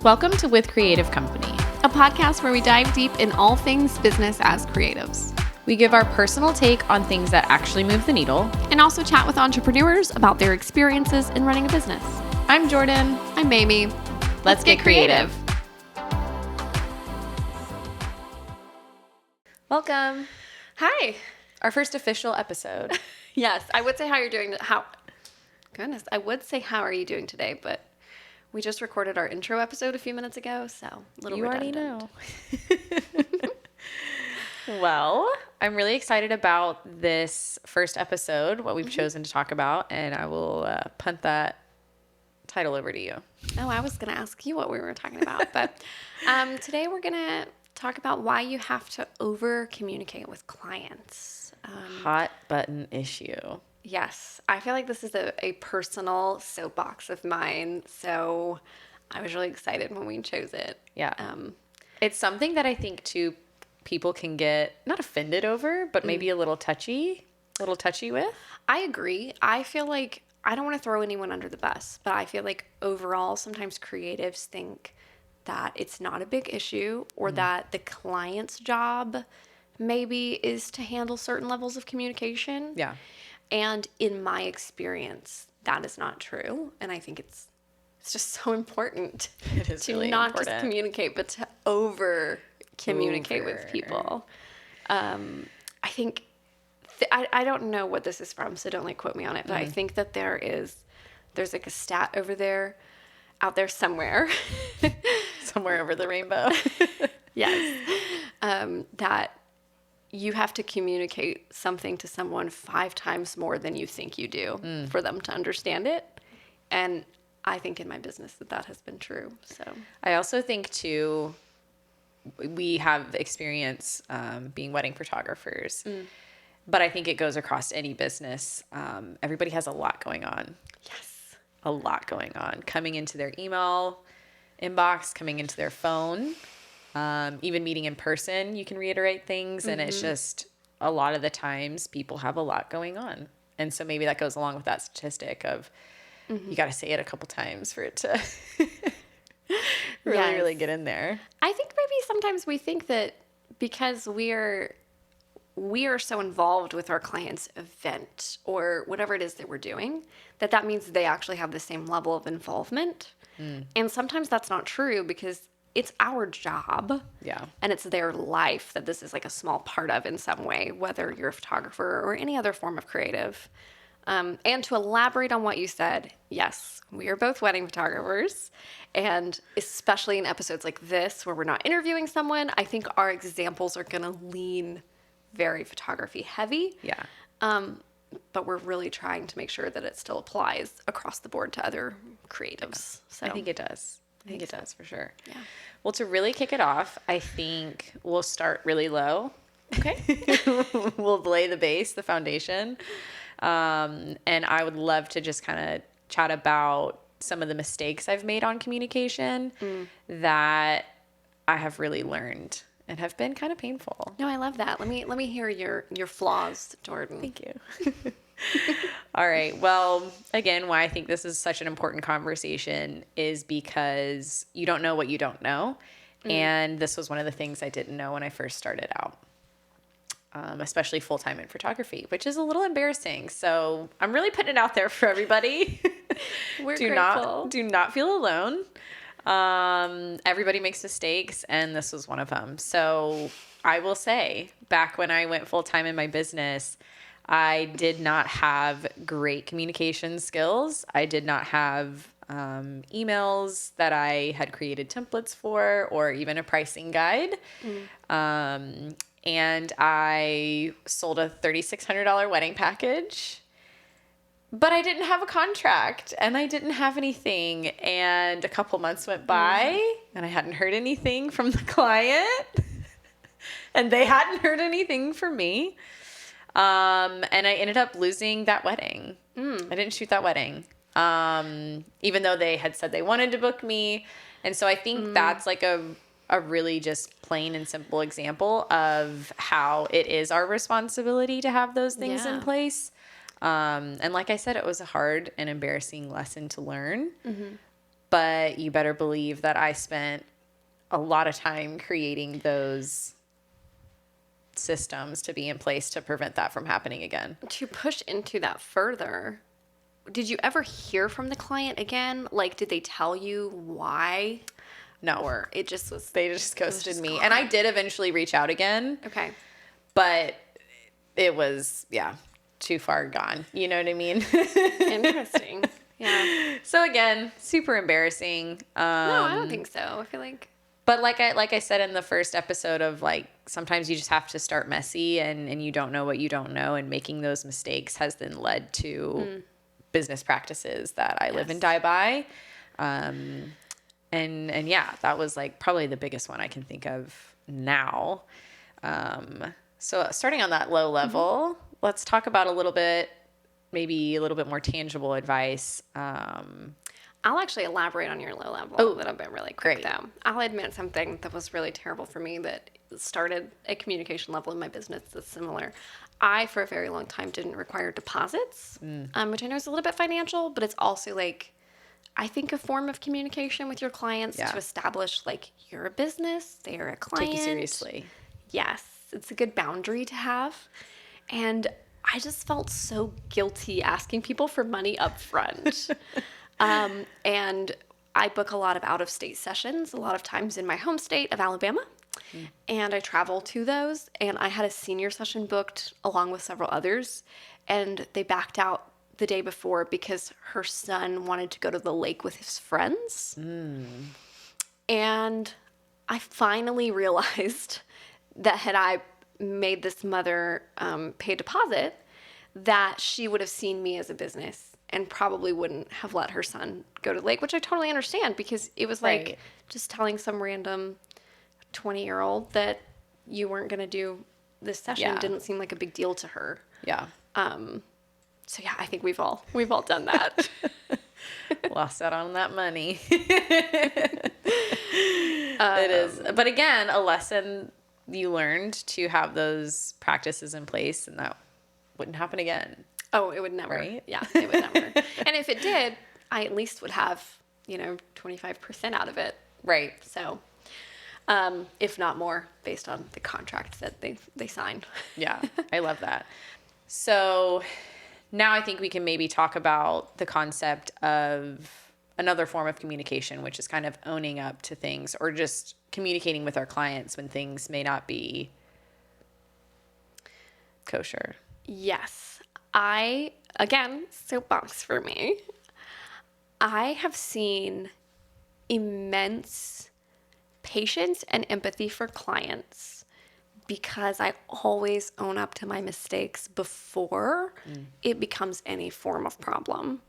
Welcome to With Creative Company, a podcast where we dive deep in all things business as creatives. We give our personal take on things that actually move the needle, and also chat with entrepreneurs about their experiences in running a business. I'm Jordan. I'm Mayme. Let's get creative. Welcome. Hi. Our first official episode. Yes, I would say how you're doing. I would say how are you doing today, but we just recorded our intro episode a few minutes ago, so a little redundant. You already know. Well, I'm really excited about this first episode, what we've chosen to talk about, and I will punt that title over to you. Oh, I was going to ask you what we were talking about, but today we're going to talk about why you have to over-communicate with clients. Hot button issue. Yes. I feel like this is a personal soapbox of mine, so I was really excited when we chose it. Yeah. It's something that I think, too, people can get, not offended over, but maybe a little touchy with. I agree. I feel like, I don't want to throw anyone under the bus, but I feel like overall, sometimes creatives think that it's not a big issue or that the client's job maybe is to handle certain levels of communication. Yeah. And in my experience, that is not true. And I think it's just so important to really not just communicate, but to over communicate with people. I think, I don't know what this is from, so don't quote me on it, but I think that there's like a stat out there somewhere. Somewhere over the rainbow. Yes. That you have to communicate something to someone 5 times more than you think you do for them to understand it. And I think in my business that has been true. So I also think too, we have experience being wedding photographers, but I think it goes across any business. Everybody has a lot going on. Yes. A lot going on. Coming into their email inbox, coming into their phone. Even meeting in person, you can reiterate things. And it's just a lot of the times people have a lot going on. And so maybe that goes along with that statistic of you got to say it a couple times for it to really get in there. I think maybe sometimes we think that because we are so involved with our client's event or whatever it is that we're doing, that means they actually have the same level of involvement. And sometimes that's not true because it's our job. Yeah. And it's their life that this is like a small part of in some way, whether you're a photographer or any other form of creative. And to elaborate on what you said, yes, we are both wedding photographers. And especially in episodes like this, where we're not interviewing someone, I think our examples are going to lean very photography heavy. Yeah. But we're really trying to make sure that it still applies across the board to other creatives. So I think it does. I think it does for sure. Yeah. Well, to really kick it off, I think we'll start really low. Okay. We'll lay the base, the foundation. And I would love to just kind of chat about some of the mistakes I've made on communication that I have really learned and have been kind of painful. No, I love that. Let me hear your flaws, Jordan. Thank you. All right. Well, again, why I think this is such an important conversation is because you don't know what you don't know. And this was one of the things I didn't know when I first started out, especially full-time in photography, which is a little embarrassing. So I'm really putting it out there for everybody. We're grateful. Do not feel alone. Everybody makes mistakes, and this was one of them. So I will say, back when I went full-time in my business, I did not have great communication skills. I did not have emails that I had created templates for or even a pricing guide. And I sold a $3,600 wedding package, but I didn't have a contract and I didn't have anything. And a couple months went by and I hadn't heard anything from the client and they hadn't heard anything from me. And I ended up losing that wedding. I didn't shoot that wedding. Even though they had said they wanted to book me. And so I think that's like a really just plain and simple example of how it is our responsibility to have those things in place. And like I said, it was a hard and embarrassing lesson to learn. But you better believe that I spent a lot of time creating those systems to be in place to prevent that from happening again. To push into that further, did you ever hear from the client again? Like, did they tell you why? No. Or it just was... They just ghosted me. And I did eventually reach out again. Okay. But it was, too far gone. You know what I mean? Interesting. Yeah. So again, super embarrassing. No, I don't think so. I feel like... But like I said in the first episode of like, sometimes you just have to start messy and you don't know what you don't know. And making those mistakes has then led to business practices that I live and die by. And yeah, that was like probably the biggest one I can think of now. So starting on that low level, let's talk about maybe a little bit more tangible advice. I'll actually elaborate on your low level a little bit really quick, though. I'll admit something that was really terrible for me that started a communication level in my business that's similar. I, for a very long time, didn't require deposits, which I know is a little bit financial, but it's also like, I think, a form of communication with your clients to establish, like, you're a business, they're a client. Take you seriously. Yes, it's a good boundary to have. And I just felt so guilty asking people for money up front. And I book a lot of out-of-state sessions, a lot of times in my home state of Alabama. And I travel to those. And I had a senior session booked along with several others. And they backed out the day before because her son wanted to go to the lake with his friends. And I finally realized that had I made this mother pay a deposit, that she would have seen me as a business and probably wouldn't have let her son go to the lake, which I totally understand because it was like just telling some random 20-year-old that you weren't going to do this session didn't seem like a big deal to her. Yeah. So yeah, I think we've all done that. Lost out on that money. It is. But again, a lesson you learned to have those practices in place and that wouldn't happen again. Oh, it would never. Right? Yeah, it would never. And if it did, I at least would have, 25% out of it. Right. So, if not more, based on the contract that they signed. Yeah, I love that. So now I think we can maybe talk about the concept of another form of communication, which is kind of owning up to things or just communicating with our clients when things may not be kosher. Yes. Again, soapbox for me. I have seen immense patience and empathy for clients because I always own up to my mistakes before it becomes any form of problem.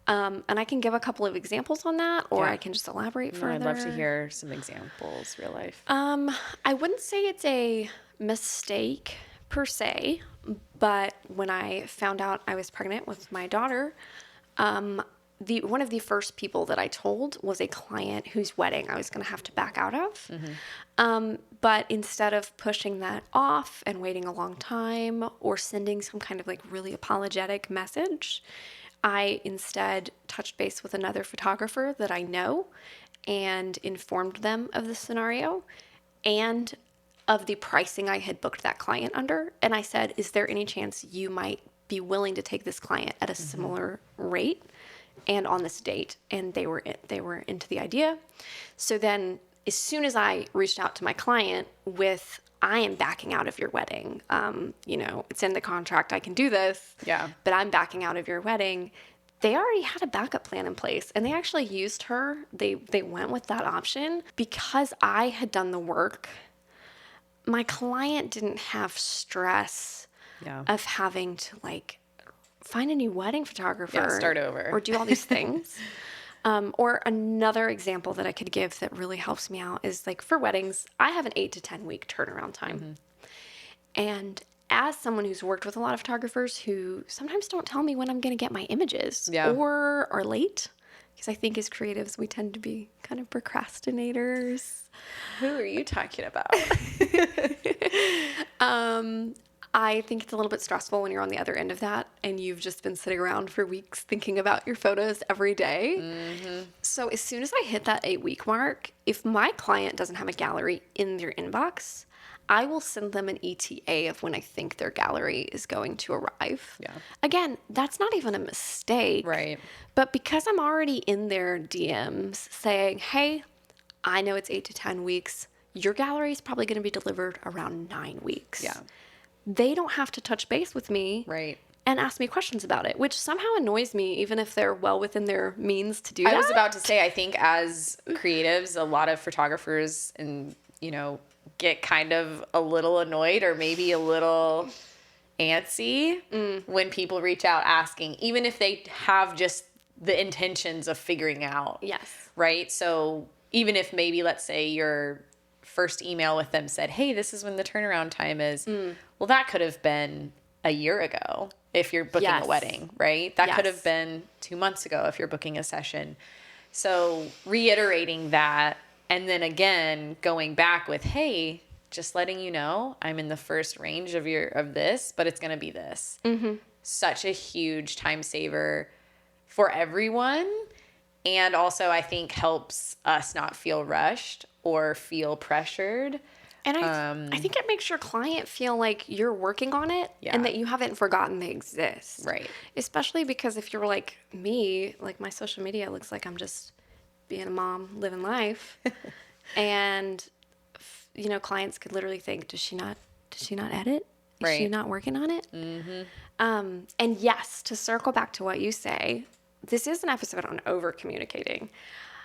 And I can give a couple of examples on that, or I can just elaborate further. I'd love to hear some examples, real life. I wouldn't say it's a mistake per se, but when I found out I was pregnant with my daughter, one of the first people that I told was a client whose wedding I was going to have to back out of. But instead of pushing that off and waiting a long time or sending some kind of like really apologetic message, I instead touched base with another photographer that I know and informed them of the scenario and of the pricing I had booked that client under. And I said, is there any chance you might be willing to take this client at a similar rate and on this date? And they were into the idea. So then as soon as I reached out to my client with, I am backing out of your wedding. It's in the contract. I can do this. Yeah. But I'm backing out of your wedding. They already had a backup plan in place and they actually used her. They went with that option because I had done the work. My client didn't have stress of having to like find a new wedding photographer. Start over. Or do all these things. Or another example that I could give that really helps me out is like for weddings, I have an 8 to 10 week turnaround time. And as someone who's worked with a lot of photographers who sometimes don't tell me when I'm going to get my images or are late, because I think as creatives, we tend to be kind of procrastinators. Who are you talking about? I think it's a little bit stressful when you're on the other end of that and you've just been sitting around for weeks thinking about your photos every day. Mm-hmm. So as soon as I hit that 8-week mark, if my client doesn't have a gallery in their inbox, I will send them an ETA of when I think their gallery is going to arrive. Yeah. Again, that's not even a mistake. Right. But because I'm already in their DMs saying, hey, I know it's 8 to 10 weeks. Your gallery is probably going to be delivered around 9 weeks. Yeah. They don't have to touch base with me. Right. And ask me questions about it, which somehow annoys me, even if they're well within their means to do that. I was about to say, I think as creatives, a lot of photographers and, get kind of a little annoyed or maybe a little antsy when people reach out asking, even if they have just the intentions of figuring out. Yes. Right? So even if maybe, let's say your first email with them said, hey, this is when the turnaround time is. Well, that could have been a year ago if you're booking a wedding, right? That could have been 2 months ago if you're booking a session. So reiterating that, and then again, going back with, hey, just letting you know, I'm in the first range of this, but it's going to be this. Mm-hmm. Such a huge time saver for everyone. And also, I think helps us not feel rushed or feel pressured. And I think it makes your client feel like you're working on it and that you haven't forgotten they exist. Right. Especially because if you're like me, like my social media looks like I'm just being a mom, living life. And, clients could literally think, does she not edit? Is she not working on it? Mm-hmm. And yes, to circle back to what you say, this is an episode on over communicating.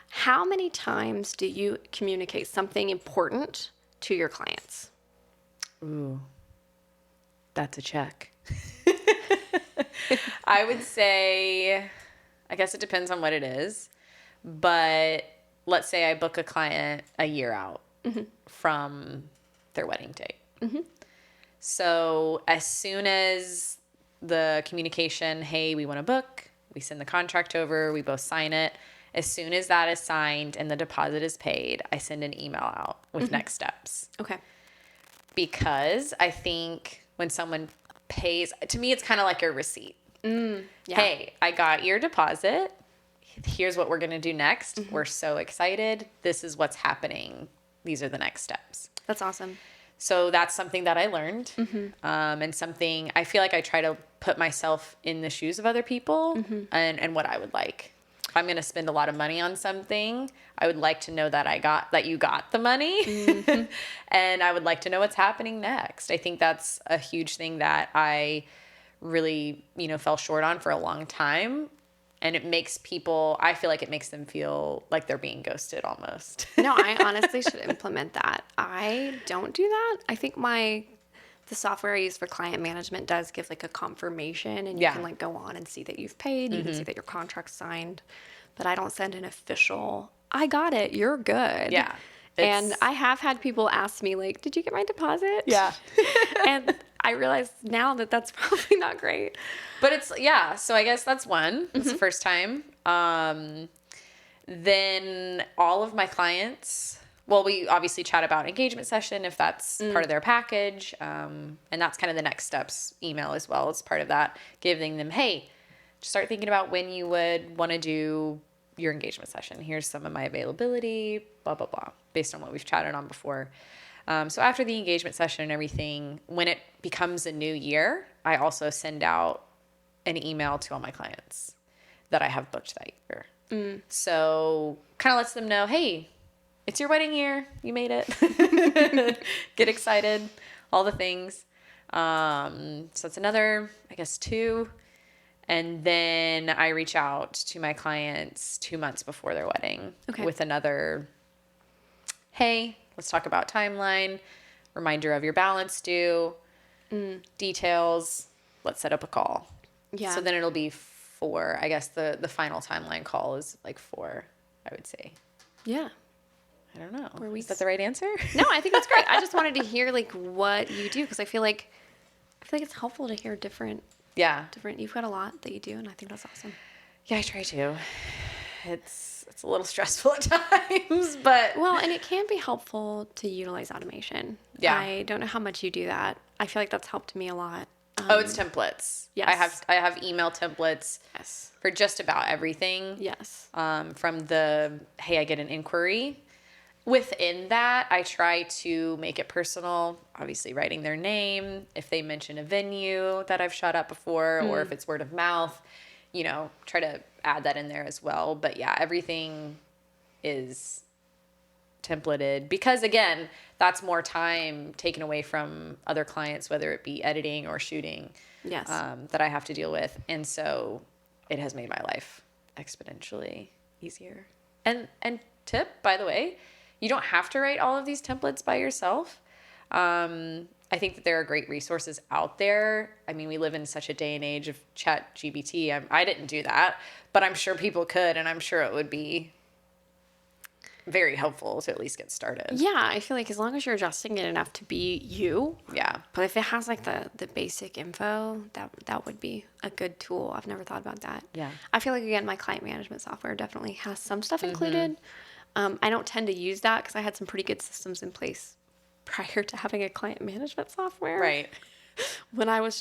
How many times do you communicate something important to your clients? Ooh, that's a check. I would say, I guess it depends on what it is, but let's say I book a client a year out from their wedding date. Mm-hmm. So as soon as the communication, hey, we want to book, we send the contract over, we both sign it. As soon as that is signed and the deposit is paid, I send an email out with next steps. Okay. Because I think when someone pays, to me, it's kind of like a receipt. Hey, I got your deposit. Here's what we're going to do next. We're so excited. This is what's happening. These are the next steps. That's awesome. So that's something that I learned. And something I feel like I try to put myself in the shoes of other people and what I would like. If I'm going to spend a lot of money on something, I would like to know that you got the money. And I would like to know what's happening next. I think that's a huge thing that I really, fell short on for a long time. And it makes I feel like it makes them feel like they're being ghosted almost. No, I honestly should implement that. I don't do that. I think the software I use for client management does give like a confirmation and you can like go on and see that you've paid. You can see that your contract's signed, but I don't send an official, I got it, you're good. Yeah. And I have had people ask me like, did you get my deposit? Yeah. And I realize now that that's probably not great. But so I guess that's one. It's the first time. Then all of my clients, well, we obviously chat about engagement session if that's part of their package. And that's kind of the next steps email as well. It's part of that, giving them, hey, just start thinking about when you would want to do your engagement session. Here's some of my availability, blah, blah, blah, based on what we've chatted on before. So after the engagement session and everything, when it becomes a new year, I also send out an email to all my clients that I have booked that year. So kind of lets them know, hey, it's your wedding year. You made it. Get excited. All the things. So that's another, I guess, 2. And then I reach out to my clients 2 months before their wedding with another, hey, let's talk about timeline, reminder of your balance due, details, let's set up a call. Yeah. So then it'll be 4. I guess the final timeline call is like 4, I would say. Yeah. I don't know. Is that the right answer? No, I think that's great. I just wanted to hear like what you do because I feel like it's helpful to hear different. You've got a lot that you do, and I think that's awesome. Yeah, I try to. It's a little stressful at times, but... Well, and it can be helpful to utilize automation. Yeah. I don't know how much you do that. I feel like that's helped me a lot. It's templates. Yes. I have email templates. Yes. For just about everything. Yes. From the, hey, I get an inquiry. Within that, I try to make it personal, obviously writing their name, if they mention a venue that I've shot up before, or if it's word of mouth, try to add that in there as well. But yeah, everything is templated because, again, that's more time taken away from other clients, whether it be editing or shooting, Yes. that I have to deal with. And so it has made my life exponentially easier. And tip, by the way, you don't have to write all of these templates by yourself. I think that there are great resources out there. I mean, we live in such a day and age of ChatGPT. I didn't do that, but I'm sure people could, and I'm sure it would be very helpful to at least get started. Yeah, I feel like as long as you're adjusting it enough to be you. Yeah. But if it has like the basic info, that would be a good tool. I've never thought about that. Yeah. I feel like, again, my client management software definitely has some stuff included. I don't tend to use that because I had some pretty good systems in place prior to having a client management software. Right. When I was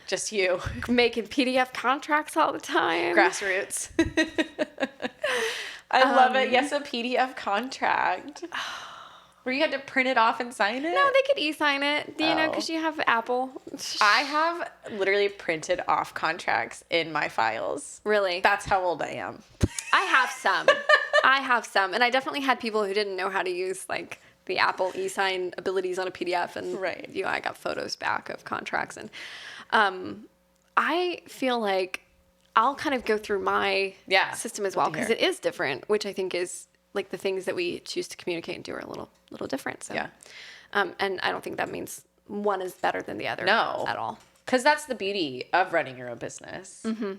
just you. making PDF contracts all the time. Grassroots. I love it. Yes, a PDF contract. Where you had to print it off and sign it? No, they could e-sign it, because you have Apple. I have literally printed off contracts in my files. Really? That's how old I am. I have some. And I definitely had people who didn't know how to use, like, the Apple e-sign abilities on a PDF. And, right. I got photos back of contracts. And I feel like I'll kind of go through my system as well, because it is different, which I think is, like, the things that we choose to communicate and do are a little different. So, yeah. And I don't think that means one is better than the other. No. At all. Because that's the beauty of running your own business. Mm-hmm.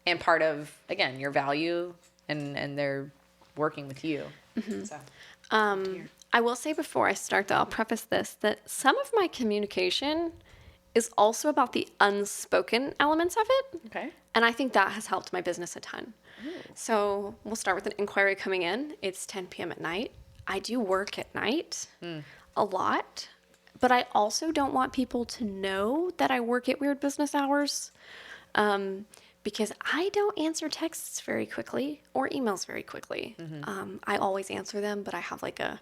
And part of, again, your value and they're working with you. Mm-hmm. So, I will say before I start, though, I'll preface this, that some of my communication is also about the unspoken elements of it. Okay. And I think that has helped my business a ton. Ooh. So we'll start with an inquiry coming in. It's 10 p.m. at night. I do work at night a lot, but I also don't want people to know that I work at weird business hours, because I don't answer texts very quickly or emails very quickly. Mm-hmm. I always answer them, but I have like a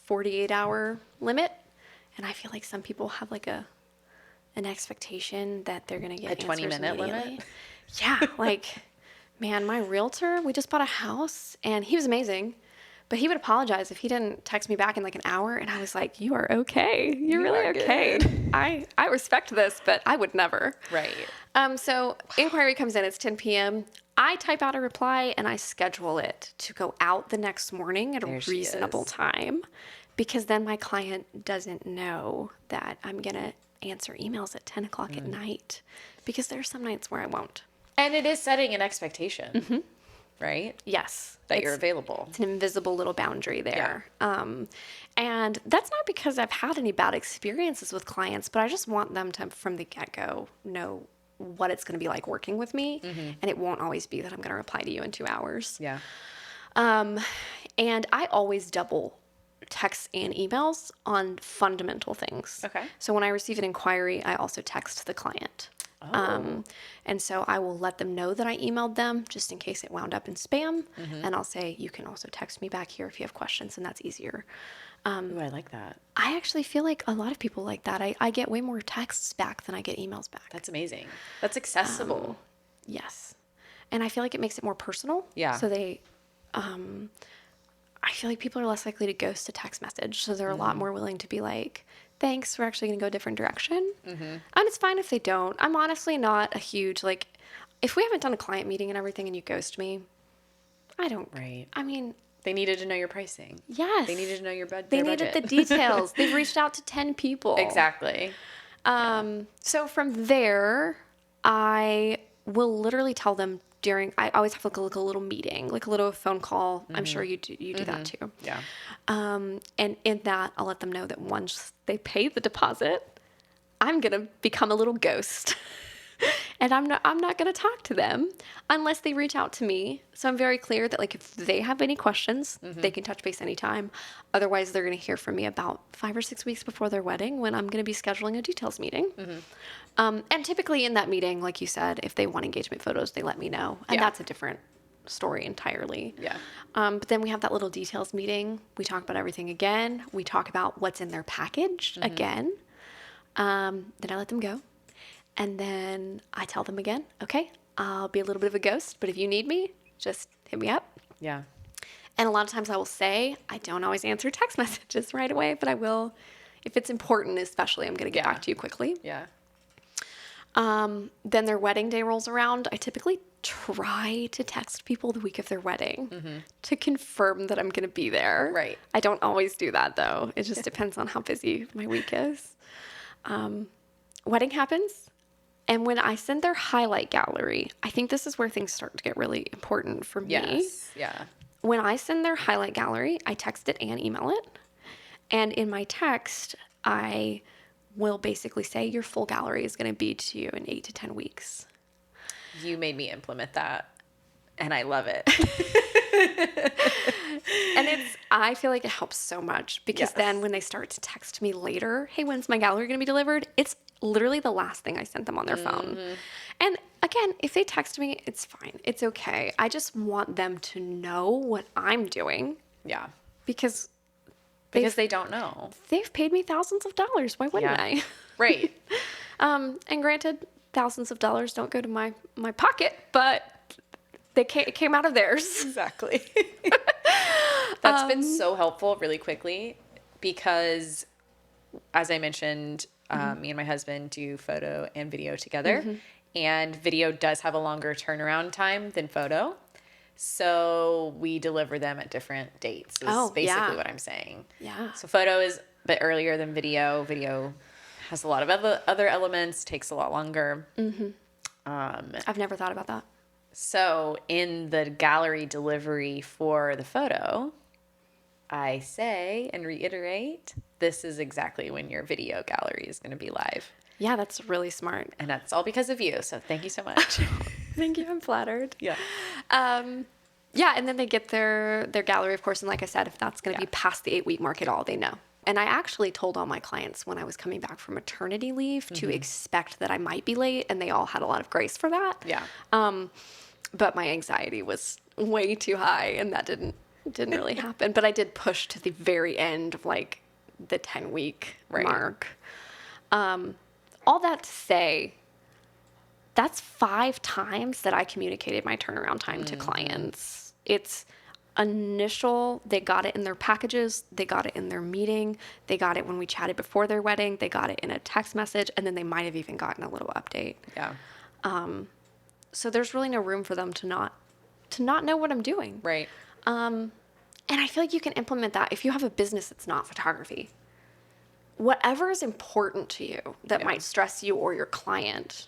48-hour limit, and I feel like some people have like an expectation that they're going to get a 20-minute limit. Yeah, like, man, my realtor, we just bought a house, and he was amazing, but he would apologize if he didn't text me back in like an hour, and I was like, you are okay. You're really okay. I respect this, but I would never. Right. So inquiry comes in, it's 10 p.m. I type out a reply, and I schedule it to go out the next morning at a reasonable time, because then my client doesn't know that I'm going to answer emails at 10 o'clock at night, because there are some nights where I won't. And it is setting an expectation, right? Yes. That you're available. It's an invisible little boundary there. Yeah. And that's not because I've had any bad experiences with clients, but I just want them to, from the get-go, know what it's going to be like working with me. Mm-hmm. And it won't always be that I'm going to reply to you in 2 hours. Yeah. And I always double texts and emails on fundamental things. Okay. So when I receive an inquiry, I also text the client. Oh. And so I will let them know that I emailed them just in case it wound up in spam. Mm-hmm. And I'll say, you can also text me back here if you have questions, and that's easier. Ooh, I like that. I actually feel like a lot of people like that. I get way more texts back than I get emails back. That's amazing. That's accessible. Yes. And I feel like it makes it more personal. Yeah. So I feel like people are less likely to ghost a text message. So they're a lot more willing to be like, thanks, we're actually going to go a different direction. Mm-hmm. And it's fine if they don't. I'm honestly not a huge, like, if we haven't done a client meeting and everything and you ghost me, I don't. Right. I mean. They needed to know your pricing. Yes. They needed to know your budget. They needed the details. They've reached out to 10 people. Exactly. So from there, I will literally tell them I always have like a little meeting, like a little phone call. Mm-hmm. I'm sure you do that too. Yeah. And in that, I'll let them know that once they pay the deposit, I'm going to become a little ghost. And I'm not going to talk to them unless they reach out to me. So I'm very clear that like if they have any questions, they can touch base anytime. Otherwise, they're going to hear from me about 5 or 6 weeks before their wedding when I'm going to be scheduling a details meeting. And typically in that meeting, like you said, if they want engagement photos, they let me know. And that's a different story entirely. Yeah. But then we have that little details meeting. We talk about everything again. We talk about what's in their package again. Then I let them go. And then I tell them again, okay, I'll be a little bit of a ghost, but if you need me, just hit me up. Yeah. And a lot of times I will say, I don't always answer text messages right away, but I will, if it's important, especially, I'm going to get back to you quickly. Yeah. Then their wedding day rolls around. I typically try to text people the week of their wedding to confirm that I'm going to be there. Right. I don't always do that, though. It just depends on how busy my week is. Wedding happens. And when I send their highlight gallery, I think this is where things start to get really important for me. Yes. Yeah. When I send their highlight gallery, I text it and email it. And in my text, I will basically say your full gallery is going to be to you in 8 to 10 weeks. You made me implement that, and I love it. And I feel like it helps so much because then when they start to text me later, hey, when's my gallery going to be delivered? It's literally the last thing I sent them on their phone. And again, if they text me, it's fine. It's okay. I just want them to know what I'm doing. Yeah. Because they don't know. They've paid me thousands of dollars. Why wouldn't I? Right. And granted, thousands of dollars don't go to my pocket, but it came out of theirs. Exactly. That's been so helpful really quickly because, as I mentioned, me and my husband do photo and video together. And video does have a longer turnaround time than photo. So we deliver them at different dates is basically what I'm saying. Yeah. So photo is a bit earlier than video. Video has a lot of other elements, takes a lot longer. I've never thought about that. So in the gallery delivery for the photo, I say and reiterate, this is exactly when your video gallery is going to be live. Yeah, that's really smart. And that's all because of you. So thank you so much. Thank you. I'm flattered. Yeah. Yeah, and then they get their gallery, of course. And like I said, if that's going to be past the 8-week mark at all, they know. And I actually told all my clients when I was coming back from maternity leave to expect that I might be late, and they all had a lot of grace for that. Yeah. But my anxiety was way too high, and that didn't really happen. But I did push to the very end of like the 10-week mark. All that to say, that's 5 times that I communicated my turnaround time to clients. It's initial, they got it in their packages, they got it in their meeting, they got it when we chatted before their wedding, they got it in a text message, and then they might have even gotten a little update. Yeah. So there's really no room for them to not know what I'm doing. Right. And I feel like you can implement that if you have a business that's not photography. Whatever is important to you that might stress you or your client,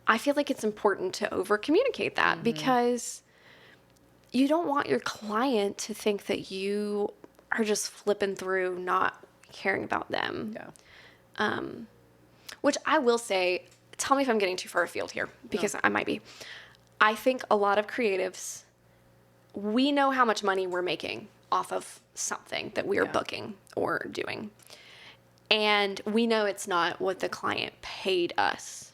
I feel like it's important to over communicate that because you don't want your client to think that you are just flipping through, not caring about them. Yeah. Which I will say, tell me if I'm getting too far afield here because I might be. I think a lot of creatives, we know how much money we're making off of something that we are booking or doing. And we know it's not what the client paid us.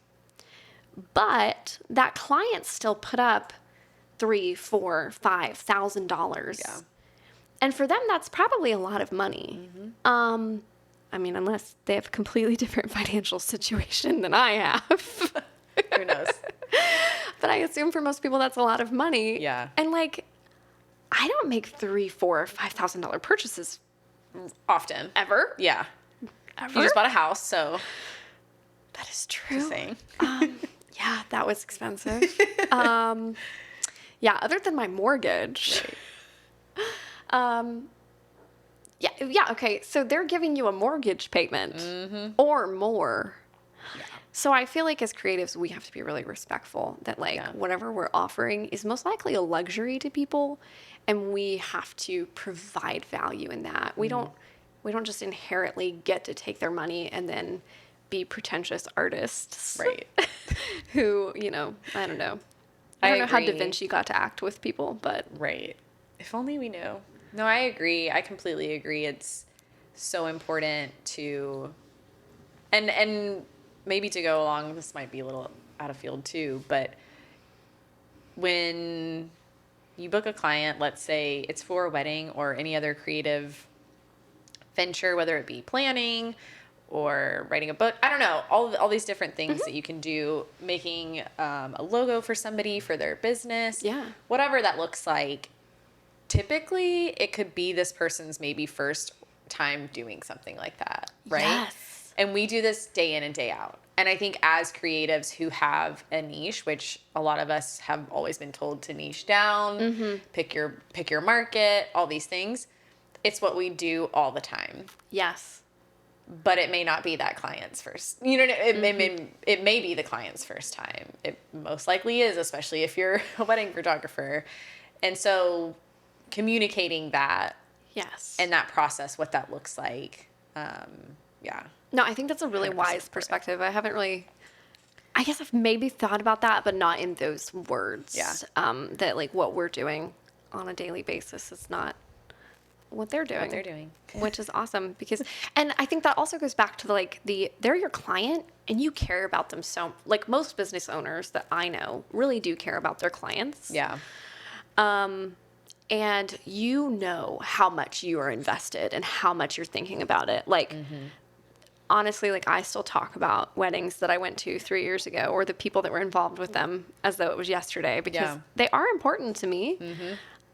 But that client still put up $3,000, $4,000, $5,000. Yeah. And for them, that's probably a lot of money. I mean, unless they have a completely different financial situation than I have. Who knows? But I assume for most people, that's a lot of money. Yeah. And like, I don't make $3,000, $4,000, $5,000 purchases Often. ever. Yeah. Ever. You just bought a house, so. That is true. Just saying. Yeah, that was expensive. Yeah, other than my mortgage. Right. Yeah, okay. So they're giving you a mortgage payment or more. Yeah. So I feel like as creatives, we have to be really respectful that whatever we're offering is most likely a luxury to people, and we have to provide value in that. We don't just inherently get to take their money and then be pretentious artists. Right. Who, you know, I don't know. I don't know how Da Vinci got to act with people, but. Right. If only we knew. No, I agree. I completely agree. It's so important to, and maybe to go along, this might be a little out of field too, but when you book a client, let's say it's for a wedding or any other creative venture, whether it be planning or writing a book, I don't know, all these different things that you can do, making a logo for somebody, for their business, whatever that looks like. Typically, it could be this person's maybe first time doing something like that, right? Yes. And we do this day in and day out. And I think as creatives who have a niche, which a lot of us have always been told to niche down, pick your market, all these things, it's what we do all the time. Yes. But it may not be that client's first. You know, it may be the client's first time. It most likely is, especially if you're a wedding photographer. And so communicating that. Yes. And that process, what that looks like. No, I think that's a really wise perspective. I haven't really, I guess I've maybe thought about that, but not in those words. Yeah. That like what we're doing on a daily basis is not what they're doing. Which is awesome because, and I think that also goes back to they're your client and you care about them. So like most business owners that I know really do care about their clients. Yeah. And you know how much you are invested and how much you're thinking about it. Like, honestly, like I still talk about weddings that I went to 3 years ago or the people that were involved with them as though it was yesterday because they are important to me.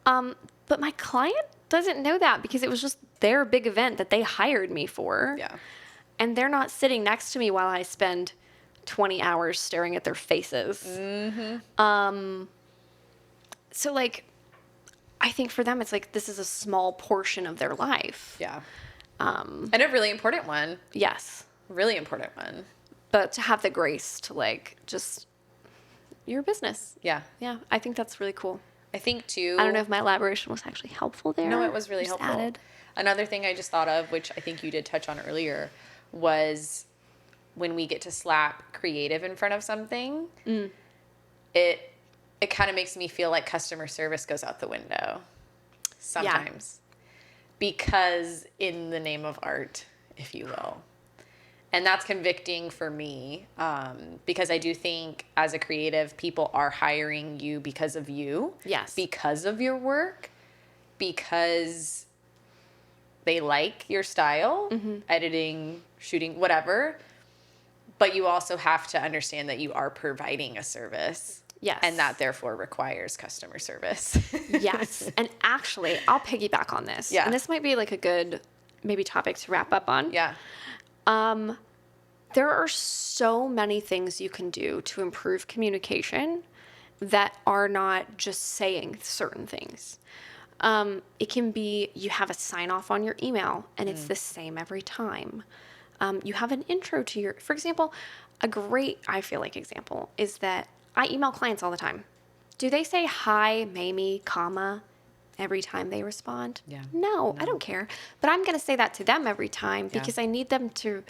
But my client doesn't know that because it was just their big event that they hired me for. Yeah. And they're not sitting next to me while I spend 20 hours staring at their faces. So like, I think for them, it's like, this is a small portion of their life. Yeah. And a really important one. Yes. Really important one. But to have the grace to like, just your business. Yeah. Yeah. I think that's really cool. I think too. I don't know if my elaboration was actually helpful there. No, it was really helpful. Added. Another thing I just thought of, which I think you did touch on earlier, was when we get to slap creative in front of something, it kind of makes me feel like customer service goes out the window sometimes. Because in the name of art, if you will. And that's convicting for me because I do think as a creative, people are hiring you because of you. Yes. Because of your work. Because they like your style, editing, shooting, whatever. But you also have to understand that you are providing a service. Yes. And that therefore requires customer service. Yes. And actually, I'll piggyback on this. Yeah. And this might be like a good maybe topic to wrap up on. Yeah. There are so many things you can do to improve communication that are not just saying certain things. It can be you have a sign off on your email and it's the same every time. You have an intro to your, for example, a great, I feel like example is that I email clients all the time. Do they say hi, Mayme, comma, every time they respond? Yeah. No, I don't care. But I'm going to say that to them every time because I need them to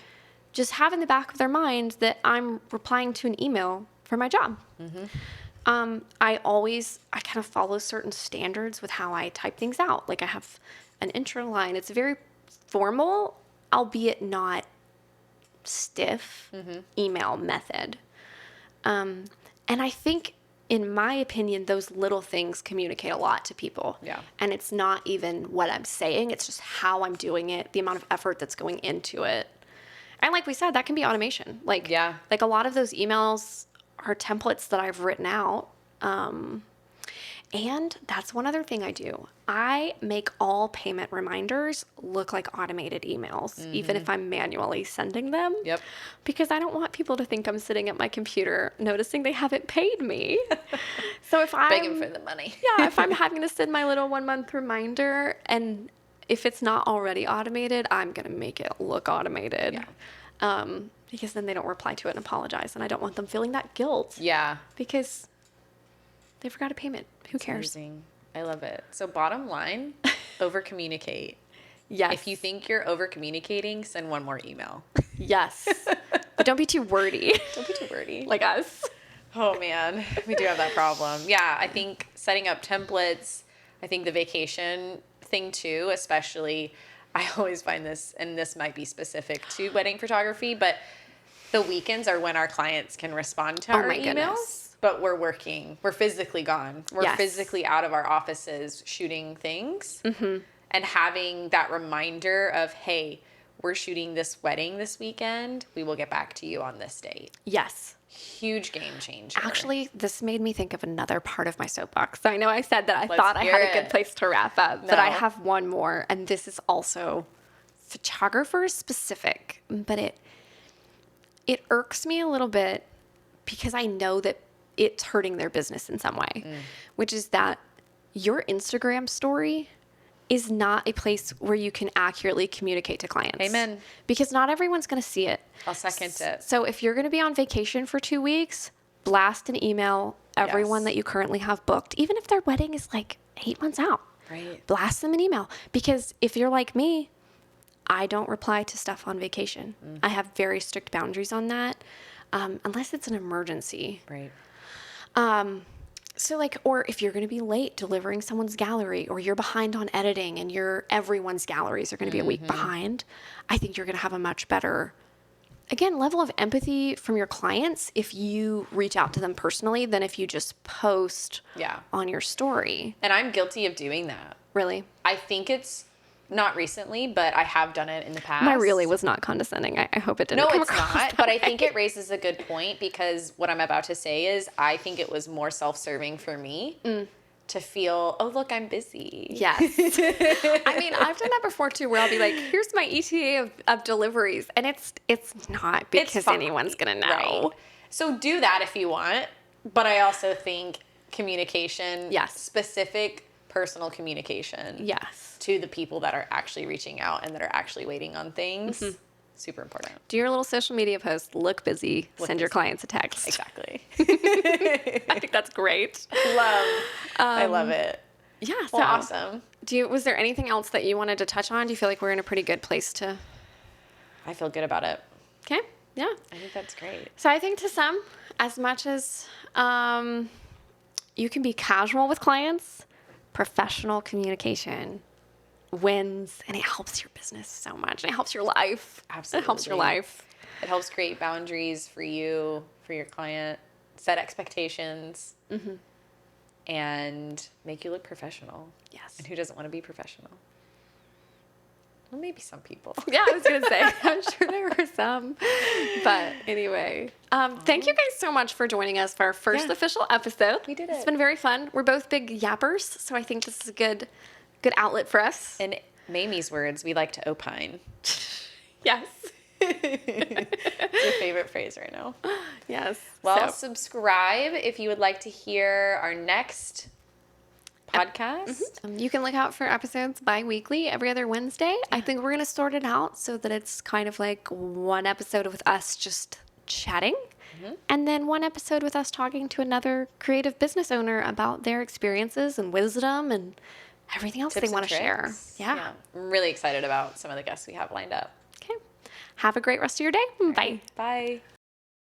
just have in the back of their mind that I'm replying to an email for my job. I kind of follow certain standards with how I type things out. Like I have an intro line. It's very formal, albeit not stiff email method. And I think, in my opinion, those little things communicate a lot to people. Yeah. And it's not even what I'm saying. It's just how I'm doing it, the amount of effort that's going into it. And like we said, that can be automation. Like a lot of those emails are templates that I've written out. And that's one other thing I do. I make all payment reminders look like automated emails, even if I'm manually sending them. Yep. Because I don't want people to think I'm sitting at my computer noticing they haven't paid me. So if I'm begging for the money. if I'm having to send my little 1 month reminder and if it's not already automated, I'm going to make it look automated. Yeah. Because then they don't reply to it and apologize. And I don't want them feeling that guilt. Yeah. Because they forgot a payment. Who cares? Amazing. I love it. So bottom line, over communicate. Yes. If you think you're over communicating, send one more email. Yes. But don't be too wordy. Don't be too wordy. Like us. Oh, man. We do have that problem. Yeah, I think setting up templates, I think the vacation thing too, especially, I always find this, and this might be specific to wedding photography, but the weekends are when our clients can respond to our emails. Goodness. But we're working. We're physically gone. We're physically out of our offices shooting things. Mm-hmm. And having that reminder of, hey, we're shooting this wedding this weekend. We will get back to you on this date. Yes. Huge game changer. Actually, this made me think of another part of my soapbox. So I know I said that I thought I had a good place to wrap up, but I have one more, and this is also photographer specific, but it irks me a little bit because I know that it's hurting their business in some way, which is that your Instagram story is not a place where you can accurately communicate to clients. Amen. Because not everyone's going to see it. I'll second it. So if you're going to be on vacation for 2 weeks, blast an email everyone that you currently have booked, even if their wedding is like 8 months out. Right. Blast them an email. Because if you're like me, I don't reply to stuff on vacation. I have very strict boundaries on that, unless it's an emergency. Right. So like, or if you're going to be late delivering someone's gallery, or you're behind on editing and everyone's galleries are going to be a week behind, I think you're going to have a much better, again, level of empathy from your clients if you reach out to them personally than if you just post on your story. And I'm guilty of doing that. Really? I think it's not recently, but I have done it in the past. My really was not condescending. I hope it didn't come across. No, it's not. But I think it raises a good point, because what I'm about to say is I think it was more self-serving for me to feel, oh, look, I'm busy. Yes. I mean, I've done that before too, where I'll be like, here's my ETA of deliveries. And it's not because anyone's going to know. Right. So do that if you want. But I also think communication, specific personal communication to the people that are actually reaching out and that are actually waiting on things, super important. Do your little social media post, look busy, send your clients a text. Exactly. I think that's great. I love it. Yeah. Well, awesome. Was there anything else that you wanted to touch on? Do you feel like we're in a pretty good place to? I feel good about it. Okay. Yeah. I think that's great. So I think to some, as much as you can be casual with clients, professional communication wins, and it helps your business so much. And it helps your life. Absolutely. It helps your life. It helps create boundaries for you, for your client, set expectations, and make you look professional. Yes. And who doesn't want to be professional? Well, maybe some people. Yeah, I was going to say, I'm sure there were some. But anyway, thank you guys so much for joining us for our first official episode. We did it. It's been very fun. We're both big yappers, so I think this is a good outlet for us. In Mayme's words, we like to opine. Yes. It's your favorite phrase right now. Yes. Well, subscribe if you would like to hear our next podcast. You can look out for episodes bi-weekly, every other Wednesday. I think we're going to sort it out so that it's kind of like one episode with us just chatting, and then one episode with us talking to another creative business owner about their experiences and wisdom and everything else they want to share. Yeah. I'm really excited about some of the guests we have lined up. Okay. Have a great rest of your day. Bye. Bye.